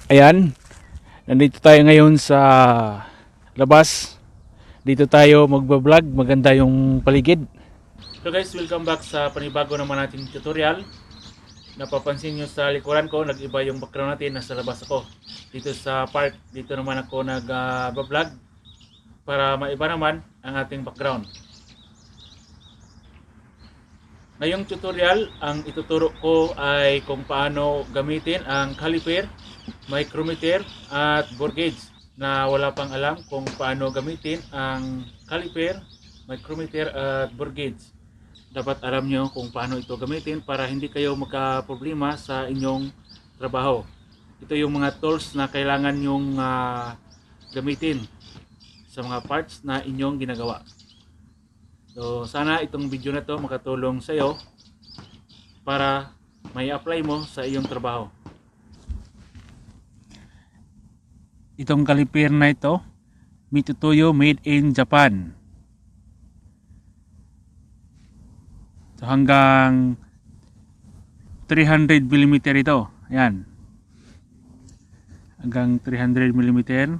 Ayan, nandito tayo ngayon sa labas. Dito tayo magbablog, maganda yung paligid. So guys, welcome back sa panibago naman nating tutorial. Napapansin nyo sa likuran ko, nag-iba yung background natin, nasa labas ako. Dito sa park, dito naman ako nag-vlog para maiba naman ang ating background. Ngayong tutorial, ang ituturo ko ay kung paano gamitin ang caliper, micrometer at bore gauge na wala pang alam kung paano gamitin ang caliper, micrometer at bore gauge. Dapat alam nyo kung paano ito gamitin para hindi kayo magka-problema sa inyong trabaho. Ito yung mga tools na kailangan nyong gamitin sa mga parts na inyong ginagawa. So sana itong video na to makatulong sa iyo para may apply mo sa iyong trabaho. Itong caliper na ito, Mitutoyo made in Japan. So hanggang 300 mm ito. Ayan. Hanggang 300 mm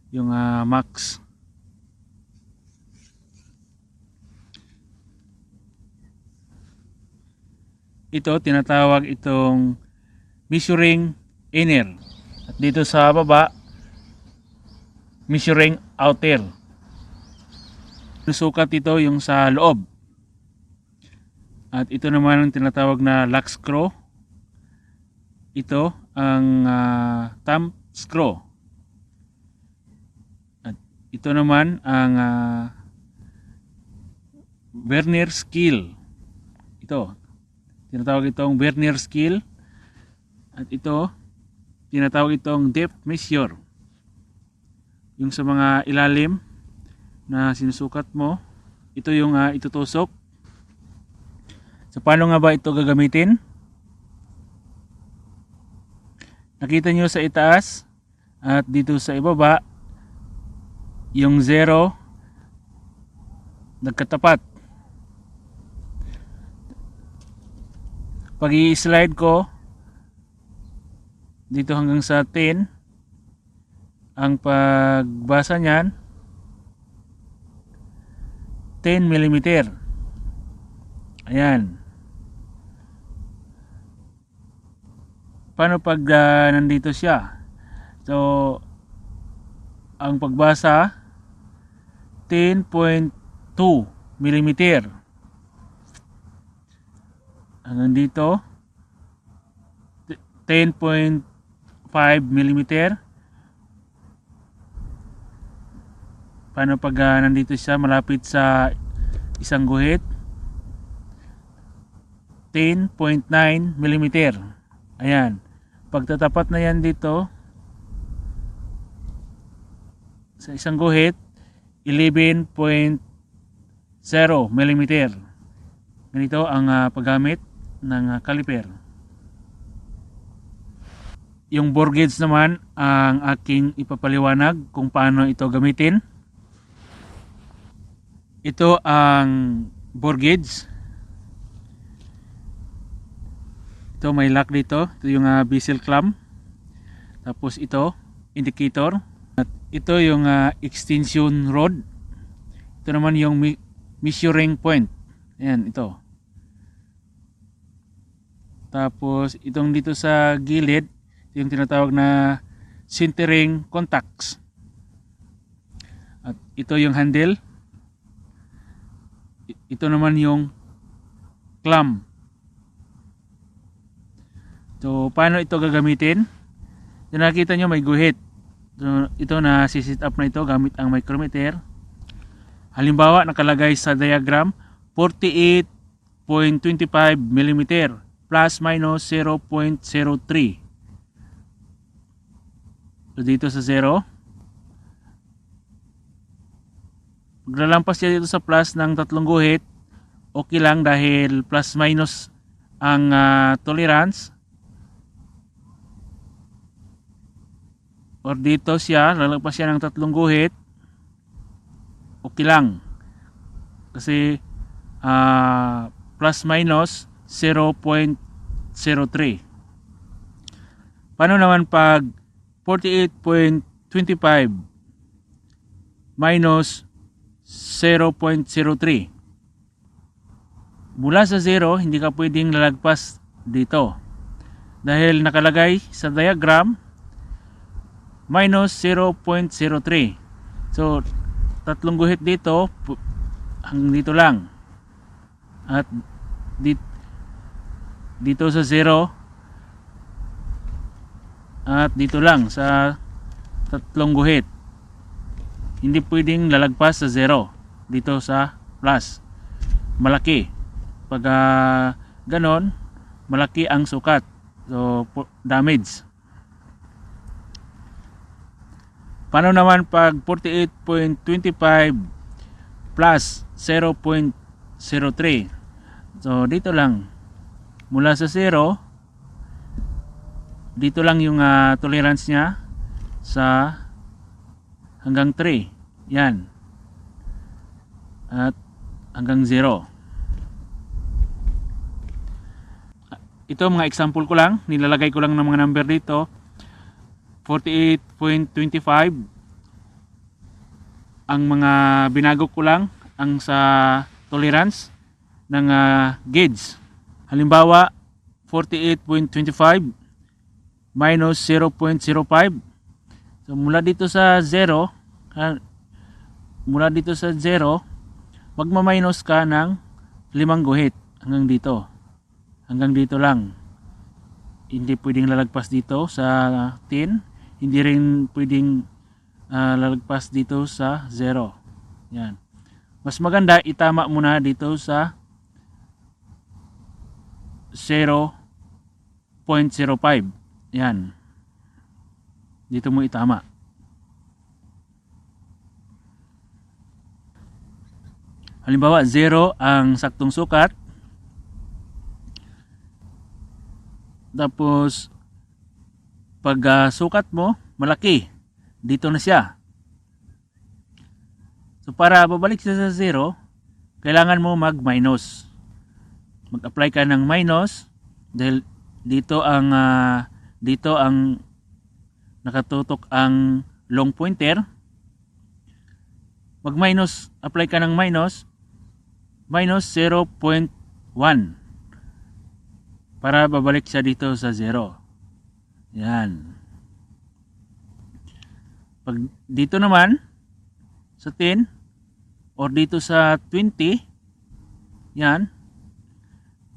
yung max. Ito tinatawag itong measuring inner. At dito sa baba, measuring outer. Nusukat ito yung sa loob. At ito naman ang tinatawag na lock screw. Ito ang thumb screw. At ito naman ang vernier scale. Ito tinatawag itong vernier scale. At ito tinatawag itong depth measure. Yung sa mga ilalim na sinusukat mo, ito yung itutusok. So paano nga ba ito gagamitin? Nakita nyo sa itaas at dito sa ibaba, yung 0 nagkatapat. Pag i-slide ko dito hanggang sa 10, ang pagbasa niyan 10 mm. Ayan. Paano pag nandito siya? So ang pagbasa 10.2 mm. Hanggang dito 10.5 mm. Paano pag nandito siya malapit sa isang guhit? 10.9 mm. Ayan. Pagtatapat na yan dito sa isang guhit, 11.0 mm. Ganito ang paggamit ng caliper. Yung bore gauge naman ang aking ipapaliwanag kung paano ito gamitin. Ito ang bore gauge. Ito may lock dito. Ito yung bezel clamp. Tapos ito indicator. At ito yung extension rod. Ito naman yung measuring point. Ayan, ito. Tapos itong dito sa gilid, yung tinatawag na centering contacts. At ito yung handle. Ito naman yung clamp. So paano ito gagamitin? So, nakita nyo may guhit. So, ito na si-set up na ito gamit ang micrometer. Halimbawa nakalagay sa diagram 48.25 mm plus minus 0.03. So dito sa 0, paglalampas niya dito sa plus ng tatlong guhit, okay lang dahil plus minus ang tolerance. Or dito siya, lalagpas siya ng tatlong guhit, okay lang. Kasi plus minus 0.03. Paano naman pag 48.25 minus 0.03. Mula sa 0, hindi ka pwedeng lalagpas dito. Dahil nakalagay sa diagram, minus 0.03. So, tatlong guhit dito, hanggang dito lang. At dito sa 0, at dito lang sa tatlong guhit. Hindi pwedeng lalagpas sa 0 dito sa plus. Malaki. Pag ganon, malaki ang sukat. So, damage. Paano naman pag 48.25 plus 0.03? So, dito lang. Mula sa 0, dito lang yung tolerance niya sa hanggang 3. Yan. At hanggang 0. Ito mga example ko lang, nilalagay ko lang ng mga number dito. 48.25 ang mga binago ko lang ang sa tolerance ng gauge. Halimbawa 48.25 minus 0.05. So mula dito sa 0, magma-minus ka ng 5 guhit hanggang dito. Hanggang dito lang. Hindi pwedeng lalagpas dito sa 10. Hindi rin pwedeng lalagpas dito sa 0. Yan. Mas maganda itama muna dito sa 0.05. Yan. Dito mo itama. Halimbawa 0 ang saktong sukat. Tapos pag sukat mo malaki, dito na siya. So para babalik siya sa 0, kailangan mo mag-minus. Mag-apply ka ng minus dahil dito ang nakatutok ang long pointer. Mag-minus, apply ka ng minus 0.1 para babalik siya dito sa 0. Yan. Pag dito naman sa 10 or dito sa 20, yan,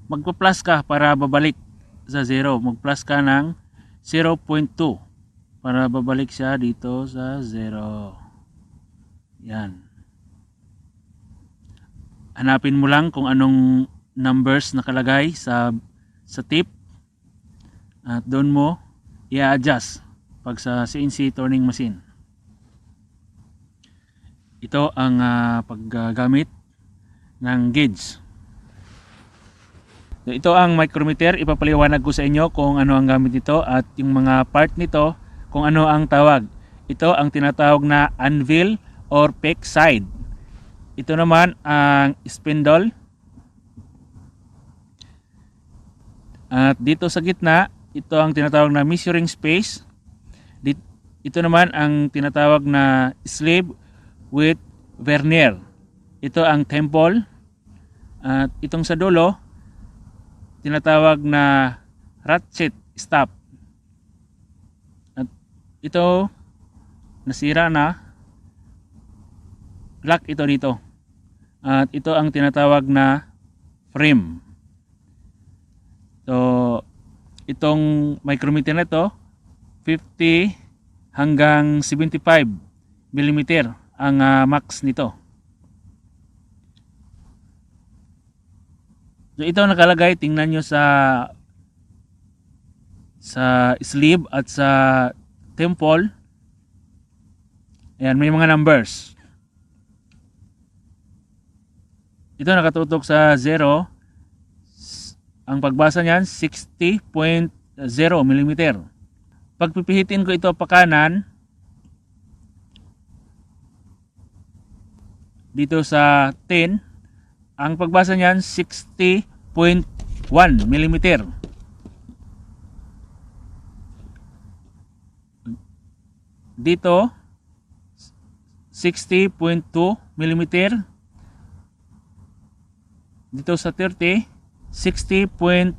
magpa-plus ka para babalik sa 0. Mag-plus ka ng 0.2 para babalik siya dito sa 0. Yan. Hanapin mo lang kung anong numbers nakalagay sa tip at doon mo i-adjust pag sa CNC turning machine. Ito ang paggamit ng gauge. Ito ang micrometer. Ipapaliwanag ko sa inyo kung ano ang gamit nito at yung mga part nito kung ano ang tawag. Ito ang tinatawag na anvil or peck side. Ito naman ang spindle. At dito sa gitna, ito ang tinatawag na measuring space. Ito naman ang tinatawag na sleeve with vernier. Ito ang temple. At itong sa dulo, tinatawag na ratchet stop. At ito, nasira na. Lock ito dito. At ito ang tinatawag na frame. So, itong micrometer na ito, 50 hanggang 75 mm ang max nito. So, ito nakalagay, tingnan nyo sa sleeve at sa temple. Ayan, may mga numbers. Ito nakatutok sa 0. Ang pagbasa niyan 60.0 mm. Pag pipihitin ko ito pa kanan dito sa 10, ang pagbasa niyan 60.1 mm. dito 60.2 mm. Dito sa 30, 60.30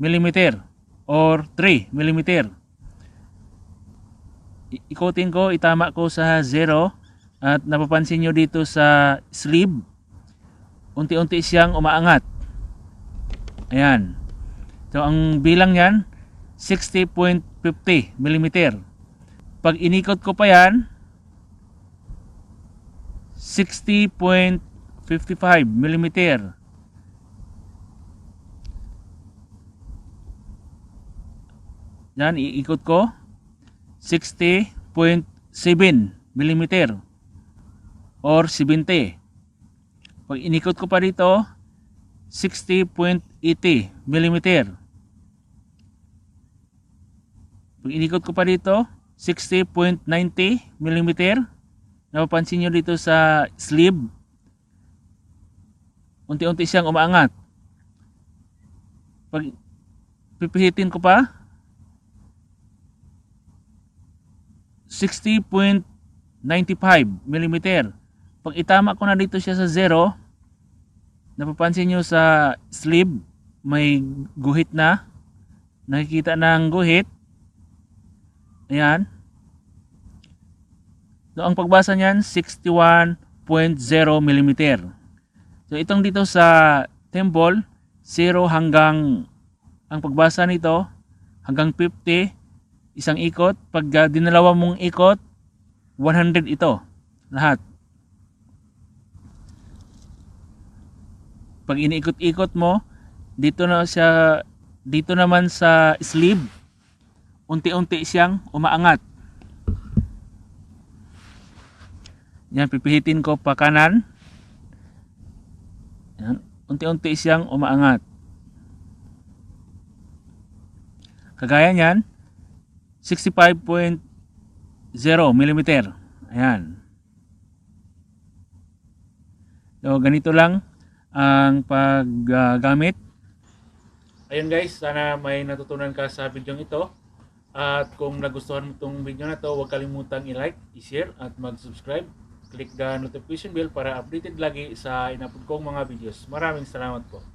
mm or 3 mm. Ikutin ko, itama ko sa 0 at napapansin nyo dito sa sleeve, unti-unti siyang umaangat. Ayan. So ang bilang yan 60.50 mm. Pag inikot ko pa yan 60.55 mm. Yan, iikot ko 60.7 mm or 70. Pag inikot ko pa dito 60.80 mm. Pag inikot ko pa dito 60.90 mm. Napapansin nyo dito sa sleeve, unti-unti siyang umaangat. Pag pipihitin ko pa 60.95 mm. Pag itama ko na dito siya sa 0, napapansin nyo sa sleeve may guhit na, nakikita ng guhit. Ayan. So ang pagbasa niyan 61.0 mm. So itong dito sa thimble 0 hanggang, ang pagbasa nito hanggang 50, isang ikot. Pag dinalawa mong ikot 100 ito lahat. Pag iniikot-ikot mo dito na siya, dito naman sa sleeve unti-unti siyang umaangat. Yan, pipihitin ko pa kanan. Yan, unti-unti siyang umaangat. Kagaya niyan 65.0 mm. Ayan. So ganito lang ang paggamit. Ayun guys, sana may natutunan ka sa video ito. At kung nagustuhan mo itong video na to, huwag kalimutang i-like, i-share at mag-subscribe. Click the notification bell para updated lagi sa in-upload kong mga videos. Maraming salamat po.